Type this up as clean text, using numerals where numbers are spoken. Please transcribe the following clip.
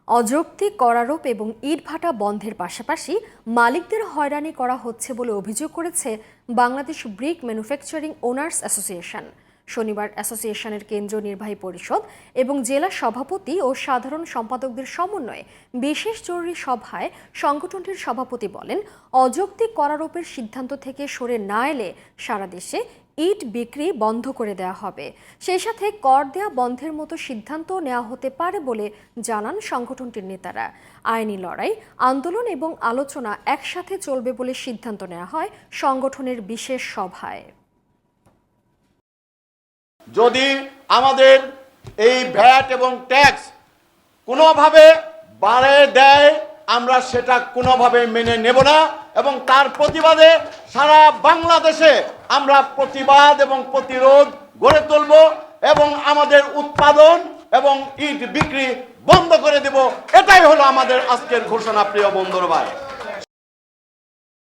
অযৌক্তিক করারোপ এবং ইটভাটা বন্ধের পাশাপাশি মালিকদের হয়রানি করা হচ্ছে বলে অভিযোগ করেছে Bangladesh brick manufacturing owners association. শনিবার অ্যাসোসিয়েশনের কেন্দ্রীয় নির্বাহী পরিষদ এবং জেলা সভাপতি ও সাধারণ সম্পাদকদের সমন্বয়ে বিশেষ জরুরি সভায় সংগঠনটির সভাপতি বলেন, অযৌক্তিক করারোপের সিদ্ধান্ত থেকে সরে না এলে সারা দেশে ইট বিক্রি বন্ধ করে দেওয়া হবে। সেই সাথে কর দেয়া বন্ধের মতো সিদ্ধান্ত নেওয়া হতে পারে বলে জানান সংগঠনটির নেতারা। আইনি লড়াই, আন্দোলন এবং আলোচনা একসাথে চলবে বলে সিদ্ধান্ত নেওয়া হয় সংগঠনের বিশেষ সভায়। যদি আমাদের এই ভ্যাট এবং ট্যাক্স কোনোভাবে বাড়িয়ে দেয়, আমরা সেটা কোনোভাবে মেনে নেব না এবং তার প্রতিবাদে সারা বাংলাদেশে আমরা প্রতিবাদ এবং প্রতিরোধ গড়ে তুলব এবং আমাদের উৎপাদন এবং ইট বিক্রি বন্ধ করে দেব। এটাই হলো আমাদের আজকের ঘোষণা, প্রিয় বন্ধুরা।